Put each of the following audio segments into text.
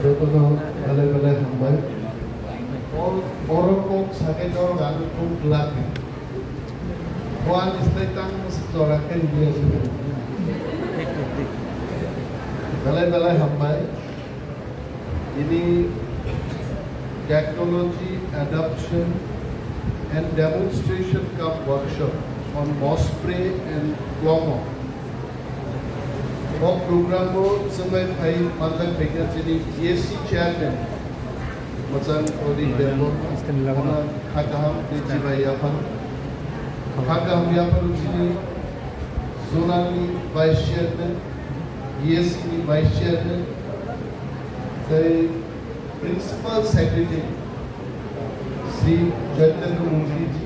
저도 발레발레 한번 어렵고 사계절 가는 좀 글라게 보안 있을 땅 저렇게 이해하시면 발레발레 한번 ini technology adoption and demonstration cup workshop on Mospray and Cuomo. All program को समय भाई मतलब देखना चाहिए GSC chairman मचान कोडी डेमो ना खाका हम दिजी भाई अपन खाका हम यहाँ पर उसी सोनाली vice chairman GSC की vice chairman the principal secretary Shri Jayachandra Munshi ji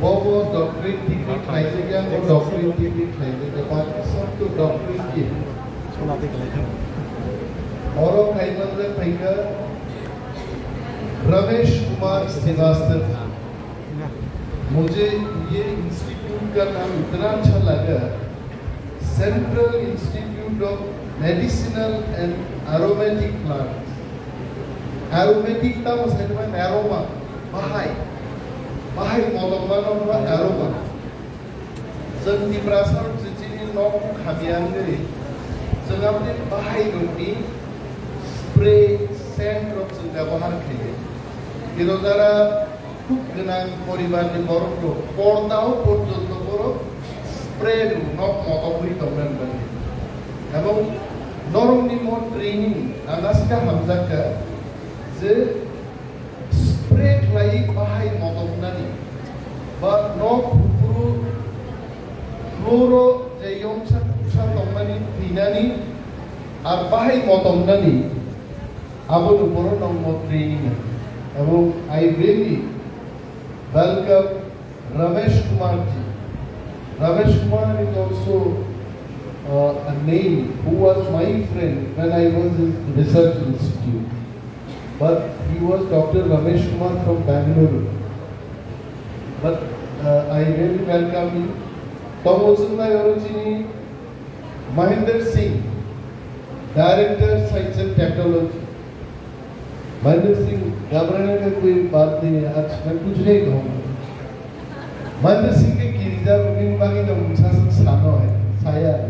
वो डॉक्टरेट डिग्री खाई गया वो डॉक्टरेट डिग्री खाई गया बाकी सब तो डॉक्टरेट की और खाई मतलब खाईगा रमेश कुमार श्रीवास्तव मुझे ये इंस्टीट्यूट का नाम इतना अच्छा लगा central institute of medicinal and aromatic plants aromatic का मतलब है एरोमा बाहाय मलमबानो एरोमा जोंनि ब्रासार जिनि न'खौ खाबियानो जों अपने बाहायगोननि स्प्रे सेंट रक जों व्यवहार खायो কিন্তু যারা খুব গোনাं পরিবারनि বড় পর্দাও পর্যন্ত বড় স্প্রে নক মতবই দমনান এবং নরমনি মন ট্রেনিং আনাসকা হামজাকা যে स्प्रे खालाय बाहाय मदबनानि बा नक पुरु फ्लोरो जायगायाव फिसा दंनानि फैनानि आरो बाहाय मदबनानि आबो बर' दं ट्रेनिं এবং I really welcome Ramesh Kumar ji. Ramesh Kumar is also a name who was my friend when I was in research institute. But he was Dr. Ramesh Kumar from Bangalore. But I really welcome him. Tomosunda Yorojini, Mahinder Singh, Director Science and Technology. Mahinder Singh, घबराने का कोई बात नहीं है. आज मैं कुछ नहीं कहूँगा. Mahinder Singh के गिरिजा विभिन्न बाकी तो मुझे सानो है, साया है.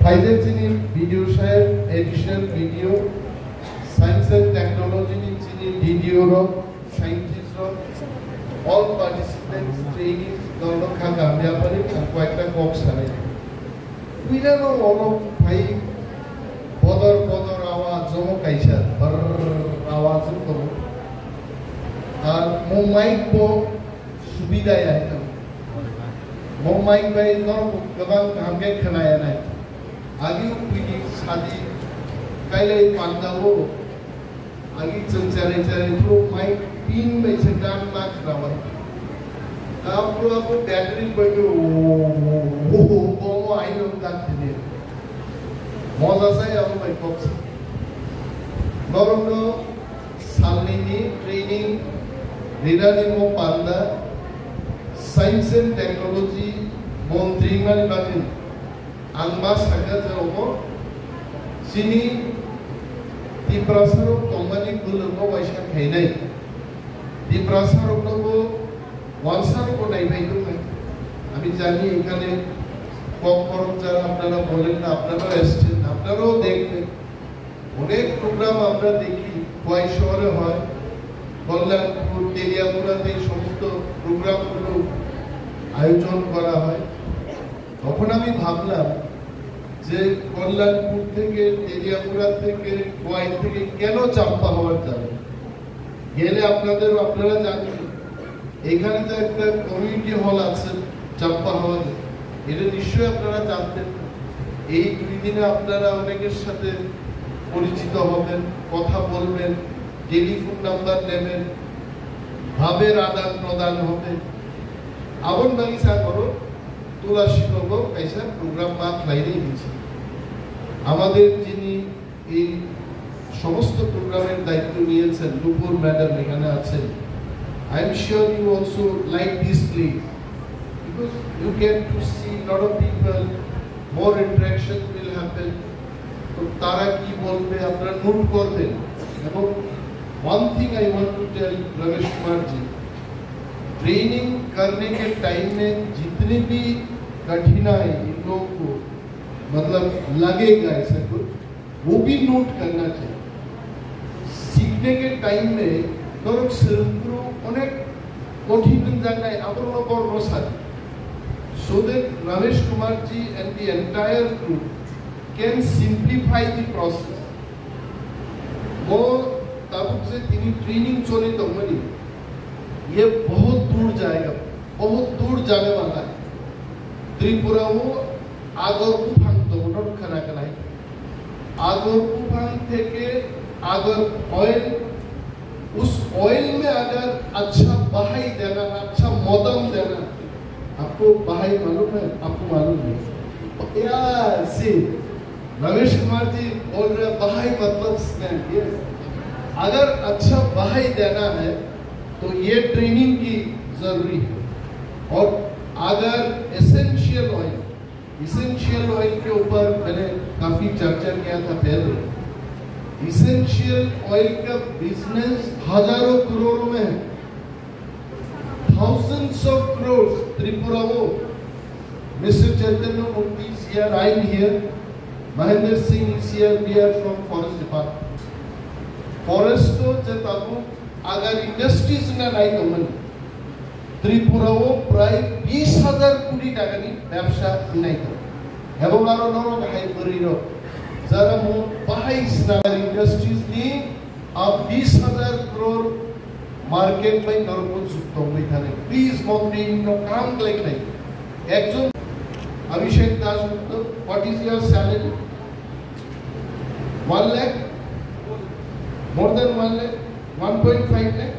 फायदे चीनी वीडियो शायद additional video Science and Technology in DDO, scientists, all participants, trainees, government का काम यहाँ पर एक quite a box है. We don't know all of भाई बदर आवाज़ जो मो कैसा पर आवाज़ तो मो माइक को सुविधा है तो मो माइक पे नॉर कबांग काम के खनाया नहीं आगे उपिनी शादी कैले पांडा वो आगे चंचले तो माइक पिन में से गान ना खराब आप लोग आपको बैटरी बजे वो आई लोग दांत दिए मौजा से आप माइक बॉक्स नॉर्मल सालनी ट्रेनिंग रीडानी मो पांडा साइंस एंड टेक्नोलॉजी मंत्री मानी बाकी आंबास हका जो सिनी di prasarok tongmani gulurno waisa khainai di prasarok logo wansar ko nai bhai তুমি আমি জানি এখানে কম যারা আপনারা বলেন না আপনারাও এসেছেন আপনারাও দেখবেন অনেক প্রোগ্রাম আমরা দেখি কয় শহরে হয় কল্যাণপুর তেলিয়ামুড়াতে সমস্ত প্রোগ্রামগুলো আয়োজন করা হয় তখন আমি ভাবলাম যে কল্যাণপুর থেকে তেলিয়ামুড়া থেকে কোয়াই থেকে কেন চাম্পা হওয়ার যাবে গেলে আপনারা জানেন এখানে তো একটা কমিউনিটি হল আছে চাম্পা হল এটা নিশ্চয়ই আপনারা জানতেন এই দুই দিনে আপনারা অনেকের সাথে পরিচিত হবেন কথা বলবেন টেলিফোন নাম্বার নেবেন ভাবের আদান প্রদান হবে আবন বাগিচা করো তুলাসী করবো कैसा প্রোগ্রাম বাদ লাইনেই দিয়েছি আমাদের যিনি এই সমস্ত প্রোগ্রামের দায়িত্ব নিয়েছেন নুপুর ম্যাডাম এখানে আছেন I am sure you also like this place because you get to see lot of people, more interactions will happen. So তারা কি বলবে আপনারা নোট করবেন। এবং one thing I want to tell Ramesh Kumar ji, training करने के टाइम में जितनी भी कठिनाई इन लोगों को मतलब लगेगा ऐसा कुछ, वो भी नोट करना चाहिए। सीखने के टाइम में लोग सिर्फ अनेक कठिन जगह अपना पर रोसाद, so that Ramesh Kumar ji and the entire group can simplify the process. वो तब से तीन ट्रेनिंग चले तो मनी ये बहुत दूर जाएगा, बहुत दूर जाने वाला है। त्रिपुरा वो आगर कुफांग तो उन्होंने खाना कलाई आगर कुफांग थे के आगर ऑयल, उस ऑयल में अगर अच्छा बहाई देना, अच्छा मदम देना, आपको बहाई मालूम है? आपको मालूम है? यार सी रमेश कुमार जी बोल रहे बहाई मतलब स्नैप। यस, अगर अच्छा बहाई देना है तो ये ट्रेनिंग की जरूरी है। और अगर एसेंशियल ऑयल के ऊपर मैंने काफी चर्चा किया था पहले। इसेंशियल ऑयल का बिजनेस हजारों करोड़ों में है, thousands of crores. Tripura wo Mr. Chaitanya Murthy is here, I am here, Mahendra Singh is here, we are from Forest Department. Forest to jatabu agar industries na nai kaman Tripura wo pray 20,000 কোটি টাকা ni ব্যবসা নাই করে এবং আরো নরক high করিরো যারা মো বাহাই স্নার industries ni अब 20,000 करोड़ मार्केट में नरको जुक्त हुई था। प्लीज मंत्री नो काम लाइक नहीं একজন Abhishek Das Gupta, what is your salary? 1 lakh, more than 1 lakh, 1.5 lakh,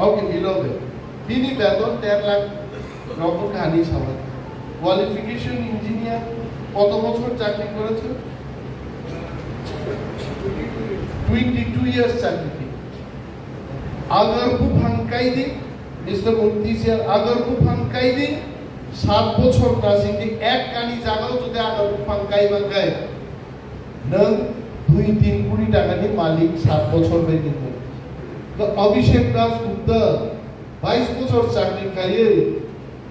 okay below दे তিনি বেতন 1.5 লাখ রকম খানি সবাই। কোয়ালিফিকেশন ইঞ্জিনিয়ার, কত বছর চাকরি করেছে? 22 ইয়ার্স চাকরি। अगर को फंकाई दी मिस्टर मुफ्ती से अगर को फंकाई दी 7 বছর ক্লাসিং দি এক কানি জায়গাও যদি अगर को फंकाई বাঙ্গায় নং 2-3 কোটি টাকা নি মালিক 7 বছর বেতন দেয়। तो अभिषेक दास गुप्त 22 বছর চাকরি करिए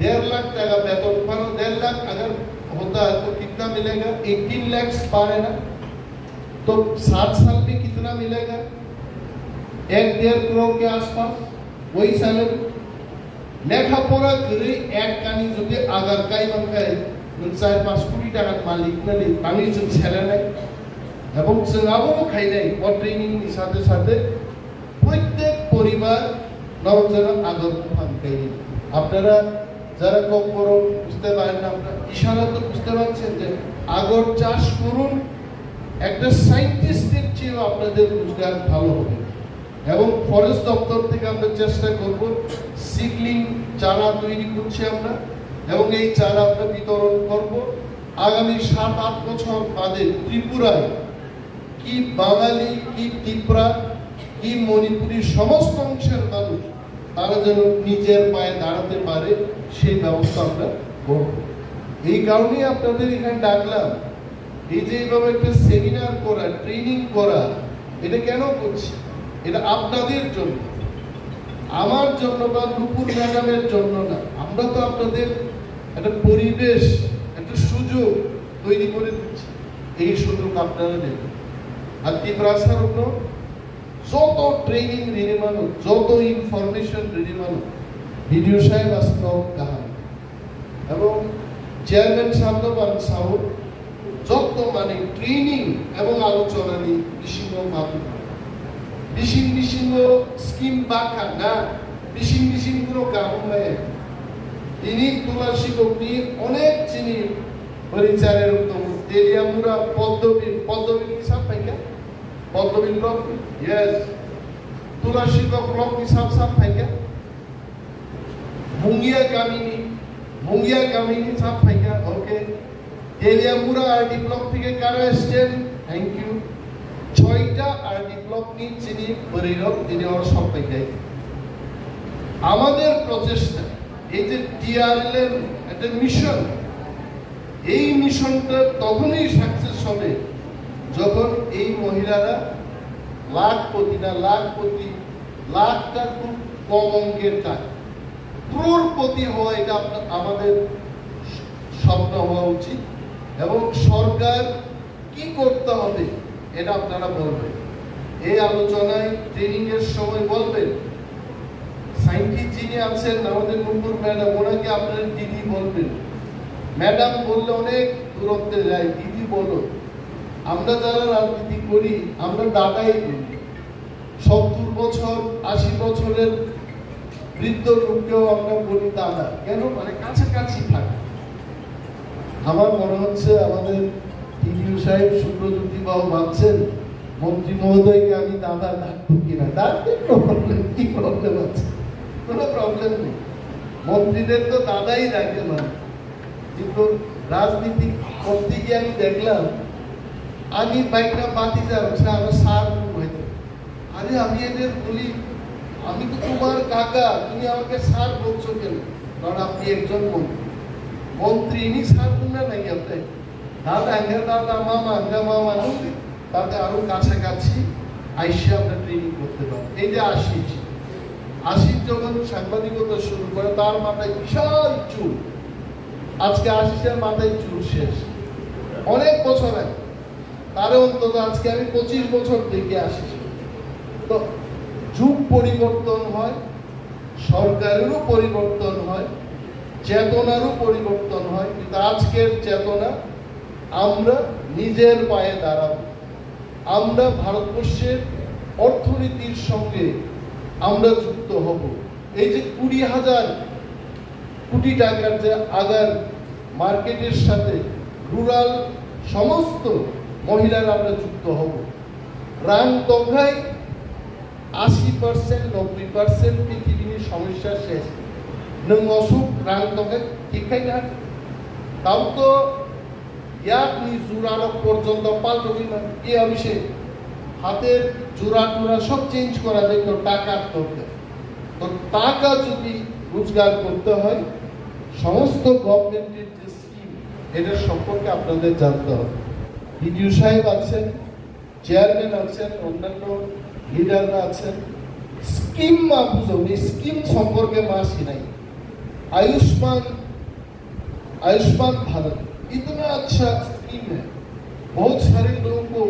1.5 लाख টাকা বেতন पर 1.5 लाख अगर होता है तो कितना मिलेगा? 18 लाख पर है ना, तो 7 साल में कितना मिलेगा? 1.5 करोड़ के आसपास वही सैलरी। लेखापड़ा करे एक कानी जो कि अगर कई बंकाय 4-5 कोटी টাকার মালিক নালে আমি যে ছেলে নাই এবং সঙ্গাবো খাই নাই ও ট্রেনিং এর সাথে সাথে প্রত্যেক পরিবার নরজনা আগর ফানকাই। আপনারা যারা কম বড় বুঝতে পারেন না, আপনারা ইশারা তো বুঝতে পারছেন যে আগর চাষ করুন, একটা সায়েন্টিস্টের চেয়ে আপনাদের রোজগার ভালো হবে। এবং ফরেস্ট দপ্তর থেকে আমরা চেষ্টা করব সিডলিং চারা তৈরি করছি আমরা এবং এই চারা আমরা বিতরণ করব। আগামী 7-8 বছর বাদে ত্রিপুরায় কি বাঙালি, কি ত্রিপুরা, কি মণিপুরী সমস্ত অংশের মানুষ তারা যেন নিজের পায়ে দাঁড়াতে পারে সেই ব্যবস্থা আমরা করব। এই কারণেই আপনাদের এখানে ডাকলাম। এই যে এইভাবে একটা সেমিনার করা, ট্রেনিং করা, এটা কেন করছি? এটা আপনাদের জন্য, আমার জন্য বা নুপুর ম্যাডামের জন্য না। আমরা তো আপনাদের একটা পরিবেশ, একটা সুযোগ তৈরি করে দিচ্ছি, এই সুযোগ আপনারা দেবেন। আর ত্রিপুরার উপর যত ট্রেনিং রেডি মানো, যত ইনফরমেশন রেডি মানো, ভিডিও সাহেব আসতো কাহান এবং চেয়ারম্যান সাহেব সাহেব যত মানে ট্রেনিং এবং আলোচনা নিয়ে বিশিন্ন মাধ্যম বিশিন্ন স্কিম বাঁকা না, বিশিন্ন কোনো কাম নয়। তিনি তুলসী কবি অনেক চিনি পরিচারের উত্তম তেলিয়ামুরা পদ্মবীর হিসাব পাইকা পদ্মবীর ব্লক, ইয়েস তুলসী ব্লক হিসাব পাইকা মুঙ্গিয়া কামিনী সাপ পাইকা। ওকে, তেলিয়ামুরা আরডি ব্লক থেকে কারা এসছেন? Thank you. 6টা আরডি ব্লক নিয়ে চিনি পরিরক তিনি ওর সব পাইকাই। আমাদের প্রচেষ্টা এই যে টিআরএল এর একটা মিশন, এই মিশনটা তখনই সাকসেস হবে যখন এই মহিলারা লাখপতি না লাখটা খুব কম অঙ্কের টাকা, ক্রোড়পতি হওয়া এটা আমাদের স্বপ্ন হওয়া উচিত। এবং সরকার কি করতে হবে এটা আপনারা বলবেন, এই আলোচনায় ট্রেনিং এর সময় বলবেন। সায়েন্টিস্ট যিনি আছেন আমাদের নূপুর ম্যাডাম, ওনাকে আপনার দিদি বলবেন। ম্যাডাম বললে অনেক দূরত্বে যায়, দিদি বলো। আমরা যারা রাজনীতি করি আমরা দাদাই বলি। 70 বছর 80 বছরের বৃদ্ধ লোককেও আমরা বলি দাদা, কেন? মানে কাছাকাছি থাকে। আমার মনে হচ্ছে আমাদের টিডিও সাহেব সুব্রজ্যোতি বাবু ভাবছেন মন্ত্রী মহোদয়কে আমি দাদা ডাকবো কিনা। ডাকতে প্রবলেম, কি প্রবলেম আছে? কোনো প্রবলেম নেই, মন্ত্রীদের তো দাদাই ডাকে না। কিন্তু রাজনীতি করতে গিয়ে আমি দেখলাম, আমি বাইকটা বাতি যাচ্ছে আমার সার হয়েছে। আরে আমি এদের বলি, আমি তো তোমার কাকা, তুমি আমাকে সার বলছো কেন? কারণ আপনি একজন মন্ত্রী ইনি সার না নাকি আপনার দাদা আঙ্গা দাদা মামা আঙ্গা মামা, তাতে আরো কাছাকাছি আইসে আমরা ট্রেনিং করতে পারি। এই যে আশিস যখন সাংবাদিকতা শুরু করে তার মাথায় বিশাল চুল, আজকে আশিসের মাথায় চুল শেষ। অনেক বছর আগে, তার অন্তত আজকে আমি 25 বছর দেখে আসিস। তো যুগ পরিবর্তন হয়, সরকারেরও পরিবর্তন হয়, চেতনারও পরিবর্তন হয়। কিন্তু আজকের চেতনা, আমরা নিজের পায়ে দাঁড়াবো। আমরা ভারতবর্ষের অর্থনীতির সঙ্গে আমরা যুক্ত হব। এই যে 20,000 কোটি টাকার যে আগার মার্কেটের সাথে রুরাল সমস্ত মহিলারা আমরা যুক্ত হব। রাং দফায় 80% 90% পৃথিবীর সমস্যা শেষ। নং অসুখ রাং দফায় ঠিকই না, তাও তো ইয়াকনি জোড়ানো পর্যন্ত পাল্টবি না। এই অভিষেক হাতের জোড়া টোড়া সব চেঞ্জ করা যায় তো টাকা করতে। তো টাকা যদি রোজগার করতে হয়, সমস্ত গভর্নমেন্টের যে স্কিম এটার সম্পর্কে আপনাদের জানতে হবে। বিডিও সাহেব আছেন, চেয়ারম্যান আছেন, অন্যান্য লিডাররা আছেন। স্কিম মা বুঝুন, এই স্কিম সম্পর্কে মাসি নাই। आयुष्मान भारत इतना अच्छा स्कीम है, बहुत सारे लोगों को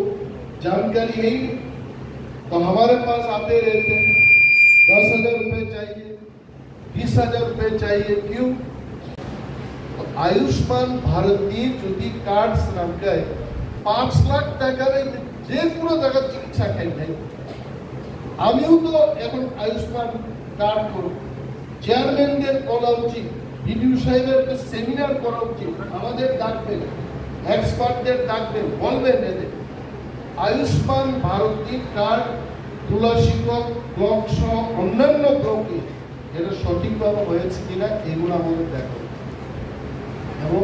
जानकारी है ही। तो हमारे पास आते रहते हैं, 10,000 रुपए चाहिए, 20,000 रुपए चाहिए, क्यों? तो आयुष्मान भारत दी যদি কার্ড নাম গায় 5 লাখ টাকার যে পুরো জায়গা চিকিৎসা খাই নাই। আমিও তো এখন আয়ুষ্মান কার্ড করব। চেয়ারম্যানদের বলা উচিত, বিডিও সাহেবের সেমিনার করা উচিত, আমাদের ডাকবেন, এক্সপার্টদের ডাকবেন, বলবেন এদের আয়ুষ্মান ভারতী কার্ড তুলা শিক্ষক ব্লক সহ অন্যান্য ব্লকে এটা সঠিকভাবে হয়েছে কিনা এগুলো আমাদের দেখা। এবং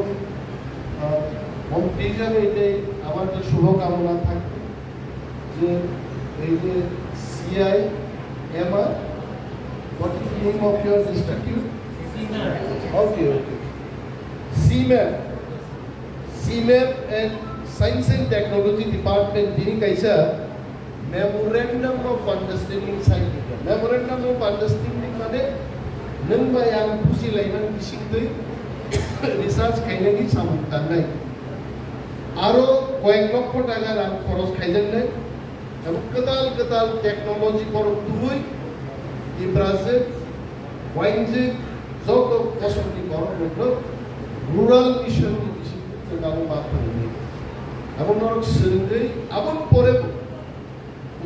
মন্ত্রী হিসাবে এটাই আমার যে শুভকামনা থাকবে যে এই যে CIMR, what is the name of your institute? Okay. CMAP and Science and Technology Department যিনি কাইসা Memorandum of Understanding sign দিতে। Memorandum of Understanding মানে নং বাই আং বুঝিলাইমান বিশিংদই রিসার্চ খাইনাগি সামুতার নাই, আরো কয়েক লক্ষ টাকা রাং খরচ খাইলেন নাই। এবং কেতাল টেকনোলজি পর দুই এই ব্রাজিল ওয়াইনজে যত পছন্দ করো রুরাল মিশন अब पर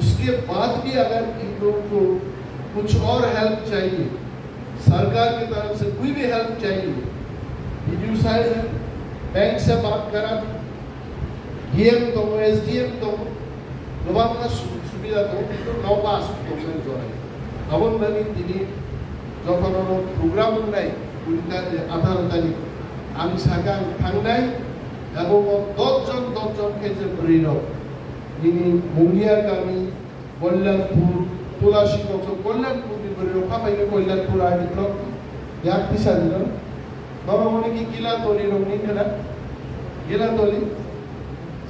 उसके बाद भी अगर इन लोगों को कुछ और हेल्प चाहिए, सरकार की तरफ से कोई भी हेल्प चाहिए, बीडीओ साहब है, बैंक से बात करा, डीएम तो एसडीएम तो लोबांगा सुविधा तो नौपास तो जोड़े। अब नवी दिनी যখন প্রোগ্রাম নাই আধার তারিখ আমি সাকান থাংনাই এবং 10 জনকে যে বরিরব যিনি মুঙ্গিয়া কামি কল্যাণপুর তোলা শিক্ষক কল্যাণপুর বরিরব পাপাইনে কল্যাণপুর আইডি ব্লক এক দিশা দিল বাবা মনে কি গিলা তলি রঙিন না গিলা তলি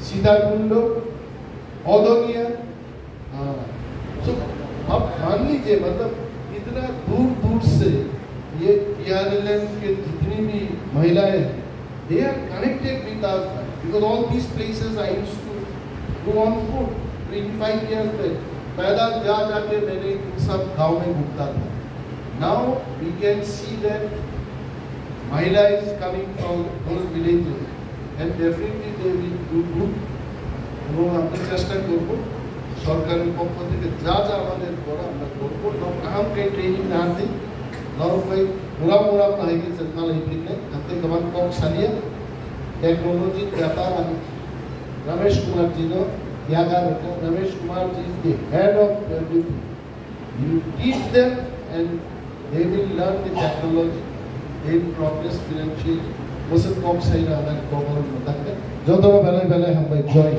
সীতাকুণ্ড औदोनिया, हाँ, तो अब मान लीजिए मतलब इतना दूर दूर से ये PRLM के जितनी भी महिलाएं हैं, they are connected with us because all these places I used to go on foot 25 years back. पैदल जा जाके मैंने इन सब गांव में घूमता था. Now we can see that Mahila is coming from those villages and definitely they will do good. এবং আমরা চেষ্টা করব সরকারের পক্ষ থেকে যা যা আমাদের করা আমরা করব. हम कहीं ट्रेनिंग ना दी नौ कोई पूरा पढ़ाई चलना नहीं है. हमने कमान कौन सालिया टेक्नोलॉजी व्यापार रमेश कुमार जी ने याद रखा. रमेश कुमार जी is the head of everything. You teach them and they will learn the technology. They will progress financially. वो सब कौन सही रहा है कौन बताते. जो तो पहले हम भाई join